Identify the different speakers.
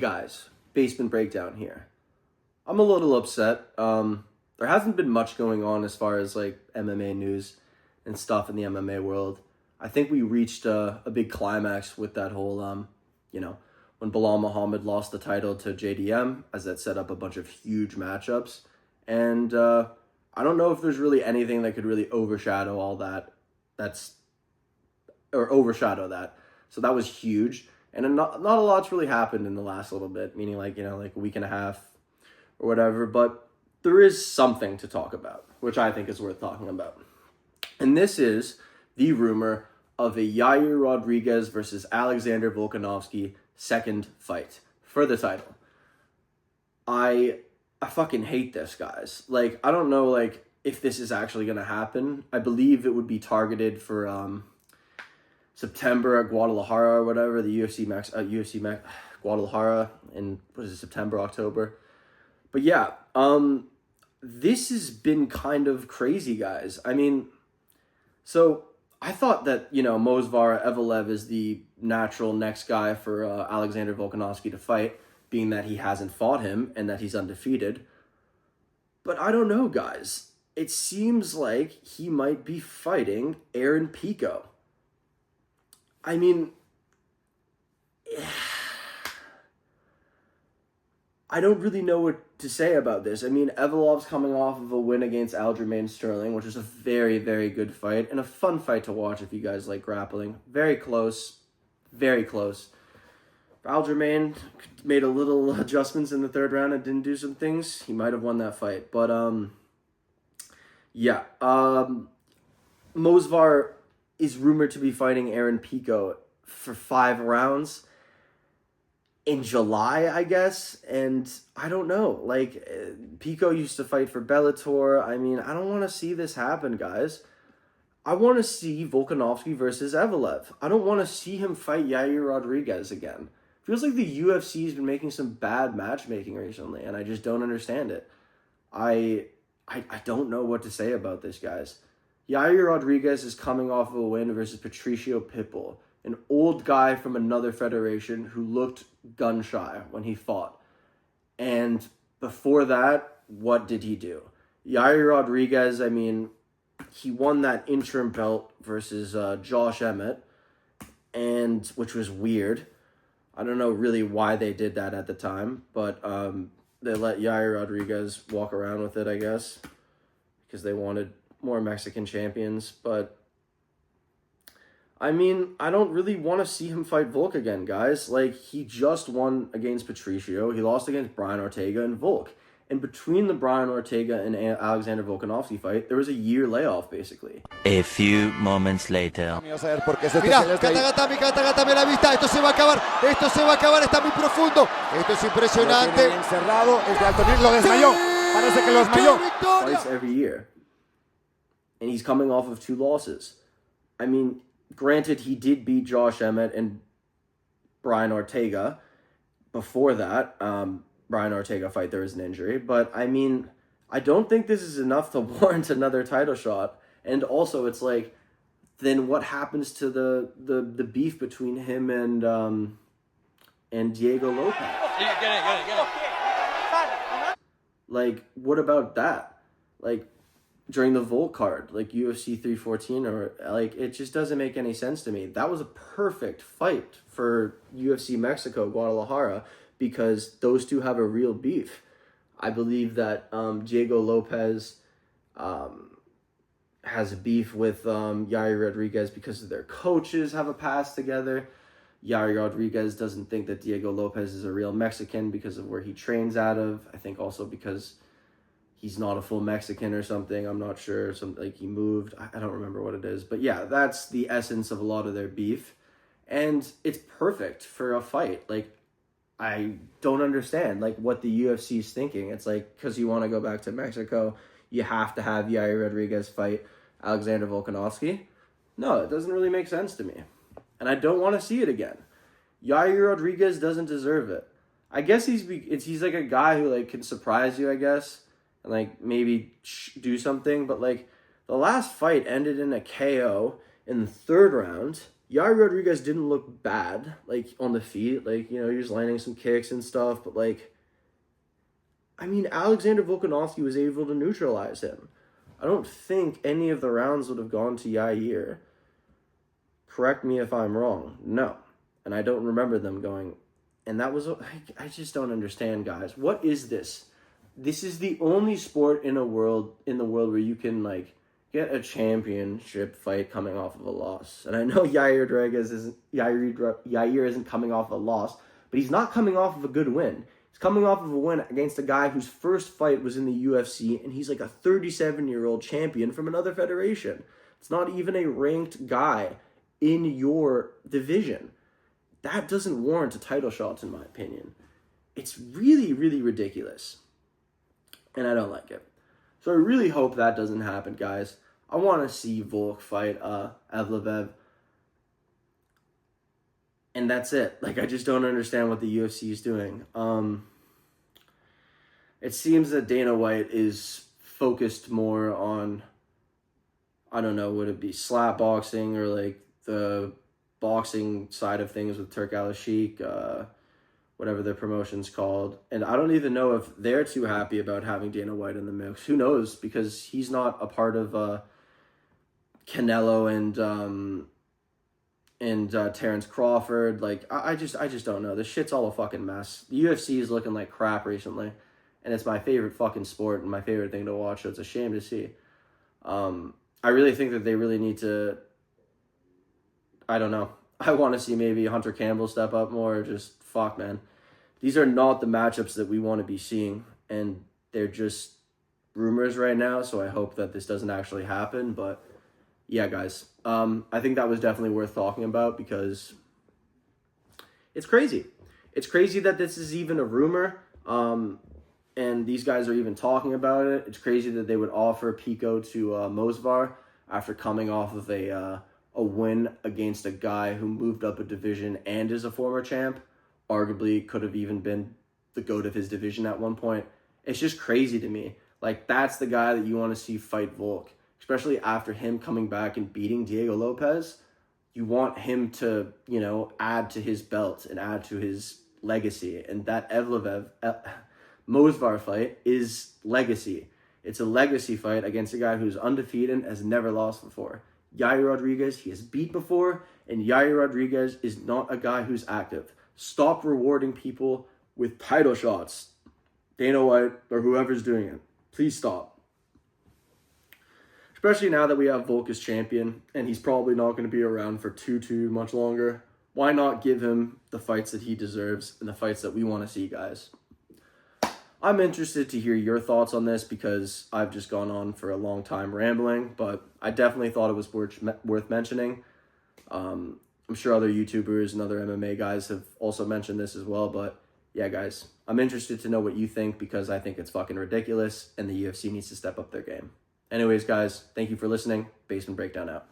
Speaker 1: guys, Basement Breakdown here. I'm a little upset. There hasn't been much going on as far as like MMA news and stuff in the MMA world. I think we reached a big climax with that whole, when Bilal Muhammad lost the title to JDM, as that set up a bunch of huge matchups. And I don't know if there's really anything that could really overshadow all that. Overshadow that. So that was huge. And not a lot's really happened in the last little bit, meaning like a week and a half or whatever. But there is something to talk about, which I think is worth talking about. And this is the rumor of a Yair Rodriguez versus Alexander Volkanovski second fight for the title. I fucking hate this, guys. Like, I don't know, like, if this is actually going to happen. I believe it would be targeted for September at Guadalajara or whatever, the UFC Guadalajara in, September, October. But yeah, this has been kind of crazy, guys. I mean, so I thought that, Movsar Evloev is the natural next guy for Alexander Volkanovski to fight, being that he hasn't fought him and that he's undefeated. But I don't know, guys. It seems like he might be fighting Aaron Pico. I mean, I don't really know what to say about this. I mean, Evloev's coming off of a win against Aljamain Sterling, which was a very, very good fight and a fun fight to watch if you guys like grappling. Very close. Very close. Aljamain made a little adjustments in the third round and didn't do some things. He might have won that fight. But, yeah. Movsar is rumored to be fighting Aaron Pico for 5 rounds in July, I guess. And I don't know. Like, Pico used to fight for Bellator. I mean, I don't want to see this happen, guys. I want to see Volkanovski versus Evloev. I don't want to see him fight Yair Rodriguez again. Feels like the UFC has been making some bad matchmaking recently, and I just don't understand it. I don't know what to say about this, guys. Yair Rodriguez is coming off of a win versus Patricio Pitbull, an old guy from another federation who looked gun-shy when he fought. And before that, what did he do? Yair Rodriguez, I mean, he won that interim belt versus Josh Emmett, and which was weird. I don't know really why they did that at the time, but they let Yair Rodriguez walk around with it, I guess, because they wanted more Mexican champions. But I mean, I don't really want to see him fight Volk again, guys. Like, he just won against Patricio. He lost against Brian Ortega and Volk. And between the Brian Ortega and Alexander Volkanovski fight, there was a year layoff, basically.
Speaker 2: A few moments later.
Speaker 3: Mirá, Gata, me la vista, esto se va a acabar, está muy profundo. Esto es impresionante.
Speaker 4: Encerrado, el de alto nivel lo desmayó. Parece que lo desmayó.
Speaker 1: Fights every year. And he's coming off of 2 losses. I mean, granted, he did beat Josh Emmett and Brian Ortega. Before that, Brian Ortega fight, there was an injury. But, I mean, I don't think this is enough to warrant another title shot. And also, it's like, then what happens to the beef between him and Diego Lopez?
Speaker 5: Get it.
Speaker 1: Like, what about that? Like, during the Volk card, like UFC 314, or like, it just doesn't make any sense to me. That was a perfect fight for UFC Mexico, Guadalajara, because those two have a real beef. I believe that Diego Lopez has a beef with Yair Rodriguez because their coaches have a past together. Yair Rodriguez doesn't think that Diego Lopez is a real Mexican because of where he trains out of. I think also because he's not a full Mexican or something. I'm not sure. Like he moved. I don't remember what it is. But yeah, that's the essence of a lot of their beef. And it's perfect for a fight. Like, I don't understand like what the UFC is thinking. It's like, because you want to go back to Mexico, you have to have Yair Rodriguez fight Alexander Volkanovski. No, it doesn't really make sense to me. And I don't want to see it again. Yair Rodriguez doesn't deserve it. I guess he's like a guy who like can surprise you, I guess, and like maybe do something. But like the last fight ended in a KO in the 3rd round Yair Rodriguez didn't look bad, like, on the feet. Like, you know, he was landing some kicks and stuff, but, like, I mean, Alexander Volkanovski was able to neutralize him. I don't think any of the rounds would have gone to Yair. Correct me if I'm wrong. No. And I don't remember them going. And that was, I just don't understand, guys. What is this? This is the only sport in the world where you can, like, get a championship fight coming off of a loss. And I know Yair isn't coming off of a loss, but he's not coming off of a good win. He's coming off of a win against a guy whose first fight was in the UFC, and he's like a 37-year-old champion from another federation. It's not even a ranked guy in your division. That doesn't warrant a title shot, in my opinion. It's really, really ridiculous. And I don't like it. So I really hope that doesn't happen, guys. I want to see Volk fight Evloev. And that's it. Like, I just don't understand what the UFC is doing. It seems that Dana White is focused more on, I don't know, would it be slap boxing or, like, the boxing side of things with Turk Al-Sheikh, whatever their promotion's called. And I don't even know if they're too happy about having Dana White in the mix. Who knows? Because he's not a part of Canelo and Terrence Crawford. Like, I just don't know. This shit's all a fucking mess. The UFC is looking like crap recently, and it's my favorite fucking sport and my favorite thing to watch, so it's a shame to see. I really think that they really need to, I don't know. I want to see maybe Hunter Campbell step up more. Just, fuck, man. These are not the matchups that we want to be seeing, and they're just rumors right now, so I hope that this doesn't actually happen, but yeah, guys. I think that was definitely worth talking about because it's crazy. It's crazy that this is even a rumor, and these guys are even talking about it. It's crazy that they would offer Pico to Mosvar after coming off of a win against a guy who moved up a division and is a former champ. Arguably could have even been the GOAT of his division at one point. It's just crazy to me. Like, that's the guy that you want to see fight Volk. Especially after him coming back and beating Diego Lopez. You want him to, you know, add to his belt and add to his legacy. And that Mosvar fight is legacy. It's a legacy fight against a guy who's undefeated and has never lost before. Yair Rodriguez, he has beat before, and Yair Rodriguez is not a guy who's active. Stop rewarding people with title shots. Dana White or whoever's doing it. Please stop. Especially now that we have Volk as champion, and he's probably not going to be around for too much longer. Why not give him the fights that he deserves and the fights that we want to see, guys? I'm interested to hear your thoughts on this because I've just gone on for a long time rambling, but I definitely thought it was worth mentioning. I'm sure other YouTubers and other MMA guys have also mentioned this as well, but yeah, guys, I'm interested to know what you think because I think it's fucking ridiculous and the UFC needs to step up their game. Anyways, guys, thank you for listening. Basement Breakdown out.